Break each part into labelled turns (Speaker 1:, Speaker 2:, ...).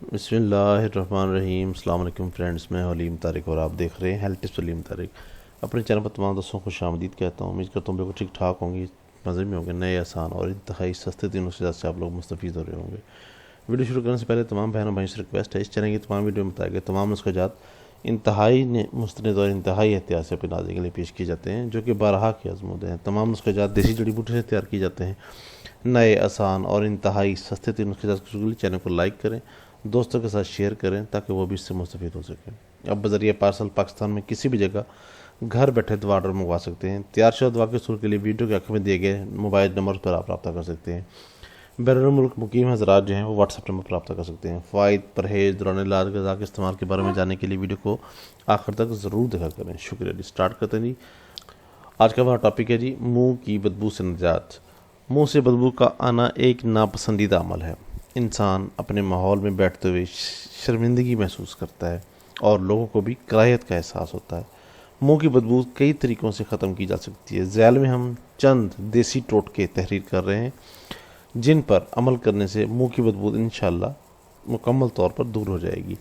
Speaker 1: بسم اللہ الرحمن الرحیم۔ السلام علیکم فرینڈز، میں علیم طارق اور آپ دیکھ رہے ہیں ہیلتھ ٹپس علیم طارق۔ اپنے چینل پر تمام دوستوں کو خوش آمدید کہتا ہوں۔ امید کرتا ہوں بالکل ٹھیک ٹھاک ہوں گی، مزے میں ہوں گے۔ نئے آسان اور انتہائی سستے تینوں سے آپ لوگ مستفید ہو رہے ہوں گے۔ ویڈیو شروع کرنے سے پہلے تمام بہنوں بھائیوں سے ریکویسٹ ہے، اس چینل کی تمام ویڈیو میں بتائے گئے تمام نسخہ جات انتہائی مستند اور انتہائی احتیاط سے اپنے ناظرین کے لیے پیش کیے جاتے ہیں، جو کہ بارہا کے آزمودے ہیں۔ تمام نسخہ جات دیسی جڑی بوٹی سے تیار کیے جاتے ہیں۔ نئے آسان اور انتہائی سستے تین نسخہ جات کے لیے چینل کو لائک کریں، دوستوں کے ساتھ شیئر کریں تاکہ وہ بھی اس سے مستفید ہو سکیں۔ اب بذریعہ پارسل پاکستان میں کسی بھی جگہ گھر بیٹھے دوا آرڈر منگوا سکتے ہیں۔ تیار شدہ دوا کے حصول کے لیے ویڈیو کے آخر میں دیے گئے موبائل نمبر پر آپ رابطہ کر سکتے ہیں۔ بیرون ملک مقیم حضرات جو ہیں وہ واٹس ایپ نمبر پر رابطہ کر سکتے ہیں۔ فوائد، پرہیز، دوران علاج غذا کے استعمال کے بارے میں جاننے کے لیے ویڈیو کو آخر تک ضرور دیکھا کریں۔ شکریہ جی۔ سٹارٹ کرتے ہیں جی۔ آج کا ہمارا ٹاپک ہے جی منہ کی بدبو سے نجات۔ منہ سے بدبو کا آنا ایک ناپسندیدہ عمل ہے۔ انسان اپنے ماحول میں بیٹھتے ہوئے شرمندگی محسوس کرتا ہے اور لوگوں کو بھی کراہیت کا احساس ہوتا ہے۔ منہ کی بدبو کئی طریقوں سے ختم کی جا سکتی ہے۔ ذیل میں ہم چند دیسی ٹوٹکے تحریر کر رہے ہیں جن پر عمل کرنے سے منہ کی بدبو انشاءاللہ مکمل طور پر دور ہو جائے گی۔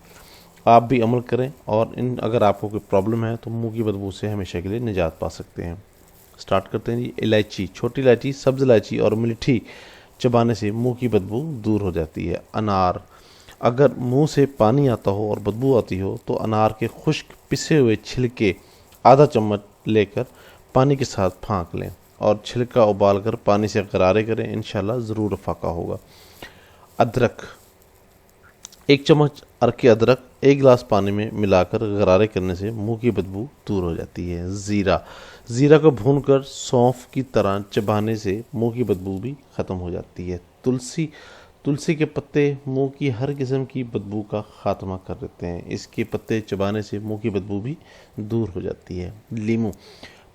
Speaker 1: آپ بھی عمل کریں اور اگر آپ کو کوئی پرابلم ہے تو منہ کی بدبو سے ہمیشہ کے لیے نجات پا سکتے ہیں۔ سٹارٹ کرتے ہیں جی۔ الائچی، چھوٹی الائچی، سبز الائچی اور میٹھی چبانے سے منہ کی بدبو دور ہو جاتی ہے۔ انار، اگر منہ سے پانی آتا ہو اور بدبو آتی ہو تو انار کے خشک پسے ہوئے چھلکے آدھا چمچ لے کر پانی کے ساتھ پھانک لیں اور چھلکا ابال کر پانی سے غرارے کریں، انشاءاللہ ضرور افاقہ ہوگا۔ ادرک، ایک چمچ عرق ادرک ایک گلاس پانی میں ملا کر غرارے کرنے سے منہ کی بدبو دور ہو جاتی ہے۔ زیرہ، زیرہ کو بھون کر سونف کی طرح چبانے سے منہ کی بدبو بھی ختم ہو جاتی ہے۔ تلسی، تلسی کے پتے منہ کی ہر قسم کی بدبو کا خاتمہ کر دیتے ہیں۔ اس کے پتے چبانے سے منہ کی بدبو بھی دور ہو جاتی ہے۔ لیمو،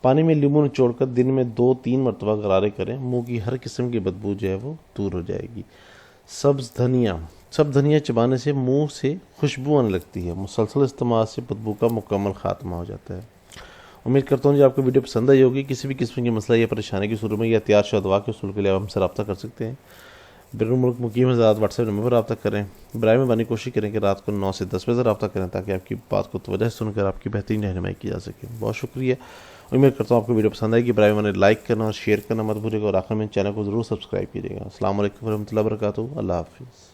Speaker 1: پانی میں لیمو نچوڑ کر دن میں 2-3 مرتبہ غرارے کریں، منہ کی ہر قسم کی بدبو جو ہے وہ دور ہو جائے گی۔ سبز دھنیا، سب دھنیا چبانے سے منہ سے خوشبو آنے لگتی ہے۔ مسلسل استعمال سے بدبو کا مکمل خاتمہ ہو جاتا ہے۔ امید کرتا ہوں جی آپ کو ویڈیو پسند آئی ہوگی۔ کسی بھی قسم کی مسئلہ یا پریشانی کی صورت میں یا تیار شدہ دوا کے حصول کے لیے آپ ہم سے رابطہ کر سکتے ہیں۔ بیرون ملک مقیم حضرات واٹس ایپ نمبر پر رابطہ کریں۔ برائے مہربانی کوشش کریں کہ رات کو 9 سے 10 بجے رابطہ کریں تاکہ آپ کی بات کو توجہ سے سن کر آپ کی بہترین رہنمائی کی جا سکے۔ بہت شکریہ۔ امید کرتا ہوں آپ کو ویڈیو پسند آئے گی۔ برائے مہربانی لائک کرنا اور شیئر کرنا مت بھولیے گا اور آخر میں چینل کو ضرور سبسکرائب کیجیے گا۔ السلام علیکم ورحمۃ اللہ وبرکاتہ۔ اللہ حافظ۔